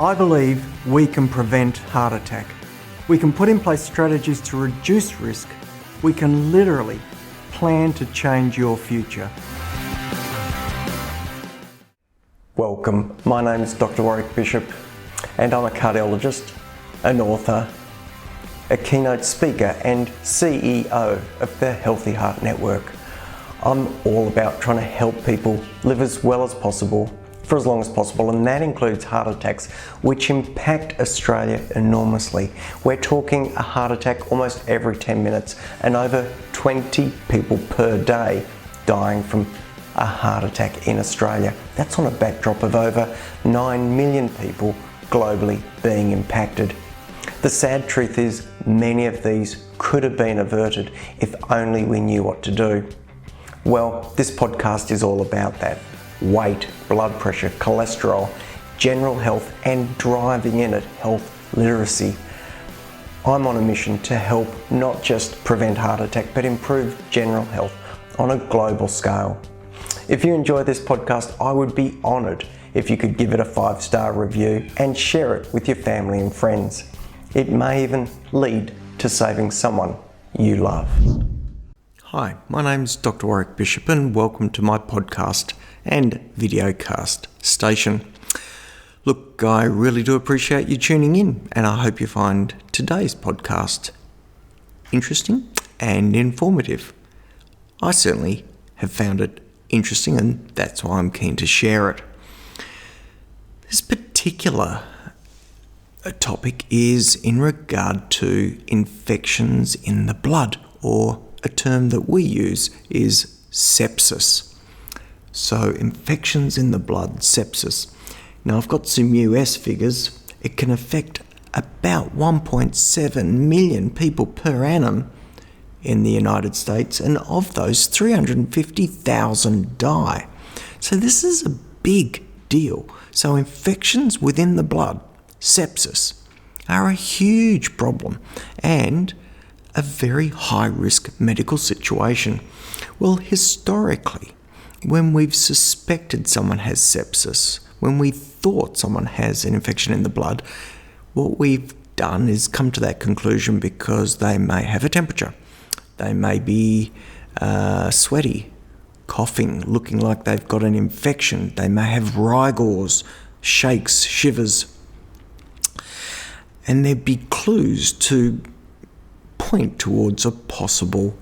I believe we can prevent heart attack. We can put in place strategies to reduce risk. We can literally plan to change your future. Welcome, my name is Doctor Warrick Bishop and I'm a cardiologist, an author, a keynote speaker and CEO of the Healthy Heart Network. I'm all about trying to help people live as well as possible for as long as possible, and that includes heart attacks, which impact Australia enormously. We're talking a heart attack almost every 10 minutes and over 20 people per day dying from a heart attack in Australia. That's on a backdrop of over 9 million people globally being impacted. The sad truth is many of these could have been averted if only we knew what to do. Well, this podcast is all about that. Weight, blood pressure, cholesterol, general health, and driving in at health literacy. I'm on a mission to help not just prevent heart attack, but improve general health on a global scale. If you enjoy this podcast, I would be honoured if you could give it a 5-star review and share it with your family and friends. It may even lead to saving someone you love. Hi, my name's Dr. Warrick Bishop and welcome to my podcast and videocast station. Look, I really do appreciate you tuning in and I hope you find today's podcast interesting and informative. I certainly have found it interesting and that's why I'm keen to share it. This particular topic is in regard to infections in the blood, or a term that we use is sepsis. So infections in the blood, sepsis. Now I've got some US figures. It can affect about 1.7 million people per annum in the United States, and of those 350,000 die. So this is a big deal. So infections within the blood, sepsis, are a huge problem and a very high-risk medical situation. Well, historically, when we've suspected someone has sepsis, when we thought someone has an infection in the blood, what we've done is come to that conclusion because they may have a temperature. They may be sweaty, coughing, looking like they've got an infection. They may have rigors, shakes, shivers. And there'd be clues to point towards a possible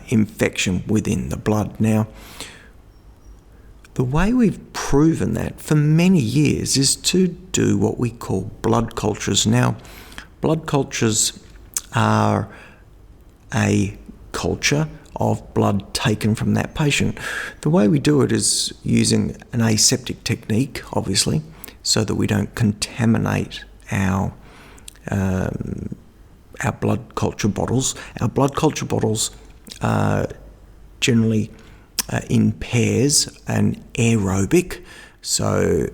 infection within the blood. Now, the way we've proven that for many years is to do what we call blood cultures. Now, blood cultures are a culture of blood taken from that patient. The way we do it is using an aseptic technique, obviously, so that we don't contaminate our blood culture bottles. Our blood culture bottles are generally in pairs, an aerobic, so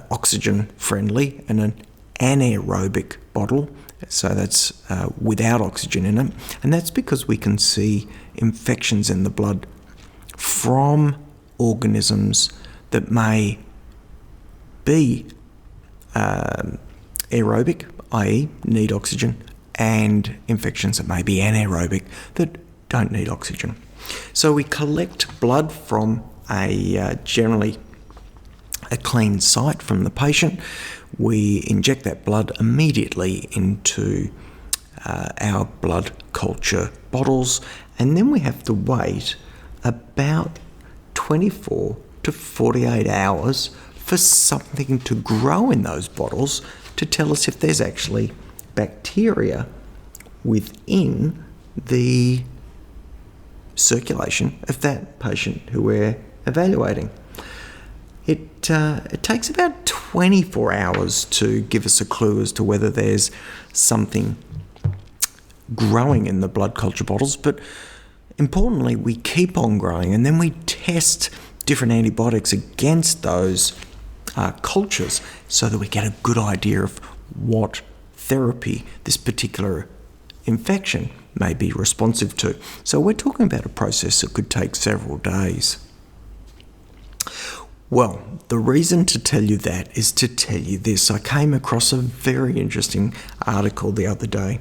oxygen friendly, and an anaerobic bottle, so that's without oxygen in it. And that's because we can see infections in the blood from organisms that may be aerobic, i.e. need oxygen, and infections that may be anaerobic that don't need oxygen. So we collect blood from generally a clean site from the patient. We inject that blood immediately into our blood culture bottles, and then we have to wait about 24 to 48 hours for something to grow in those bottles to tell us if there's actually bacteria within the circulation of that patient who we're evaluating. It takes about 24 hours to give us a clue as to whether there's something growing in the blood culture bottles, but importantly, we keep on growing and then we test different antibiotics against those cultures so that we get a good idea of what therapy this particular infection may be responsive to. So we're talking about a process that could take several days. Well, the reason to tell you that is to tell you this. I came across a very interesting article the other day,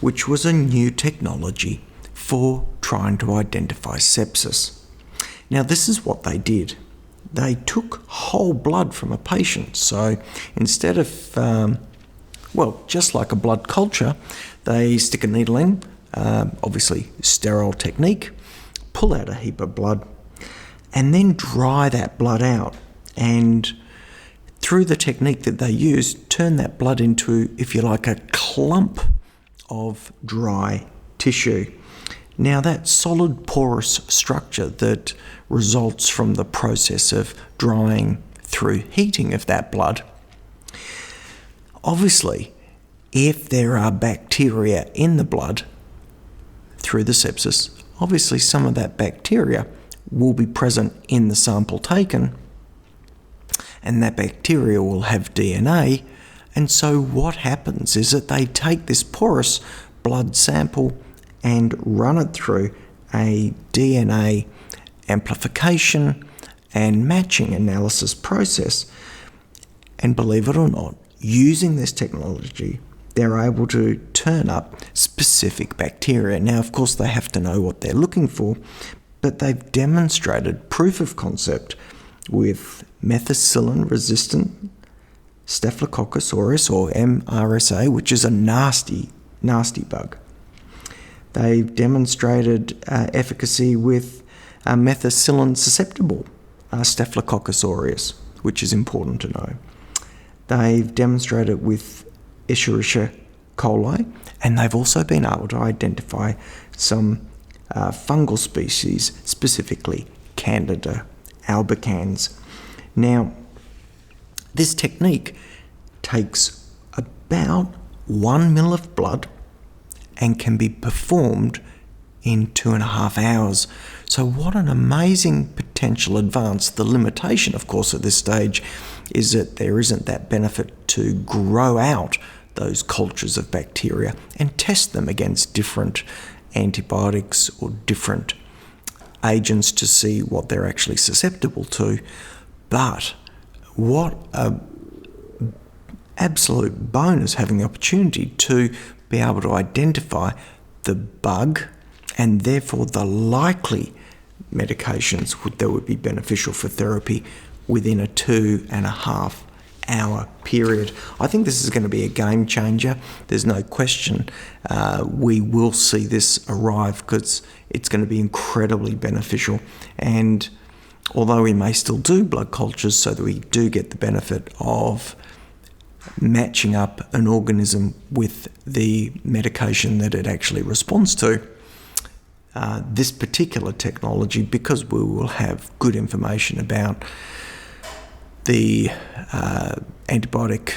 which was a new technology for trying to identify sepsis. Now, this is what they did. They took whole blood from a patient. So instead of, just like a blood culture, they stick a needle in, obviously sterile technique, pull out a heap of blood, and then dry that blood out. And through the technique that they use, turn that blood into, if you like, a clump of dry tissue. Now, that solid porous structure that results from the process of drying through heating of that blood, obviously, if there are bacteria in the blood through the sepsis, obviously some of that bacteria will be present in the sample taken, and that bacteria will have DNA. And so what happens is that they take this porous blood sample and run it through a DNA amplification and matching analysis process. And believe it or not, using this technology, they're able to turn up specific bacteria. Now, of course, they have to know what they're looking for, but they've demonstrated proof of concept with methicillin-resistant Staphylococcus aureus, or MRSA, which is a nasty, nasty bug. They've demonstrated efficacy with methicillin-susceptible Staphylococcus aureus, which is important to know. They've demonstrated with Escherichia coli, and they've also been able to identify some fungal species, specifically Candida albicans. Now, this technique takes about 1 ml of blood and can be performed in 2.5 hours. So what an amazing potential advance. The limitation, of course, at this stage is that there isn't that benefit to grow out those cultures of bacteria and test them against different antibiotics or different agents to see what they're actually susceptible to. But what a absolute bonus having the opportunity to be able to identify the bug and therefore the likely medications that would be beneficial for therapy within a 2.5 hour period. I think this is going to be a game changer. There's no question we will see this arrive, because it's going to be incredibly beneficial. And although we may still do blood cultures so that we do get the benefit of matching up an organism with the medication that it actually responds to, this particular technology, because we will have good information about the antibiotic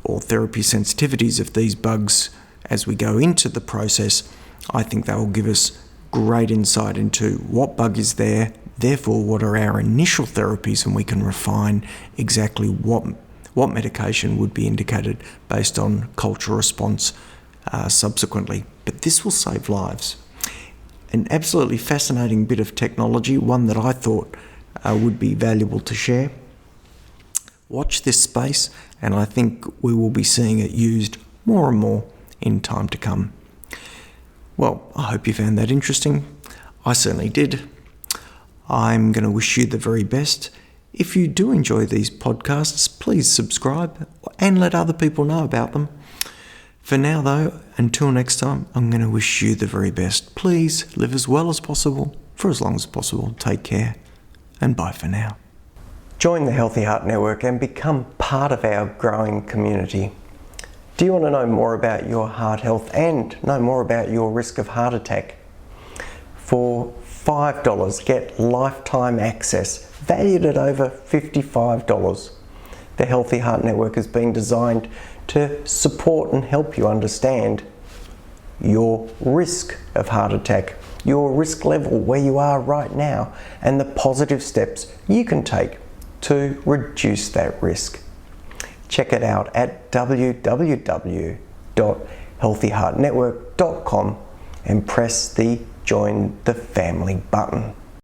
or therapy sensitivities of these bugs as we go into the process, I think they will give us great insight into what bug is there, therefore what are our initial therapies, and we can refine exactly what medication would be indicated based on cultural response subsequently. But this will save lives. An absolutely fascinating bit of technology, one that I thought would be valuable to share. Watch this space, and I think we will be seeing it used more and more in time to come. Well, I hope you found that interesting. I certainly did. I'm going to wish you the very best. If you do enjoy these podcasts, please subscribe and let other people know about them. For now, though, until next time, I'm going to wish you the very best. Please live as well as possible, for as long as possible. Take care, and bye for now. Join the Healthy Heart Network and become part of our growing community. Do you want to know more about your heart health and know more about your risk of heart attack? For $5, get lifetime access, valued at over $55. The Healthy Heart Network has been designed to support and help you understand your risk of heart attack, your risk level where you are right now, and the positive steps you can take to reduce that risk. Check it out at www.healthyheartnetwork.com and press the Join the Family button.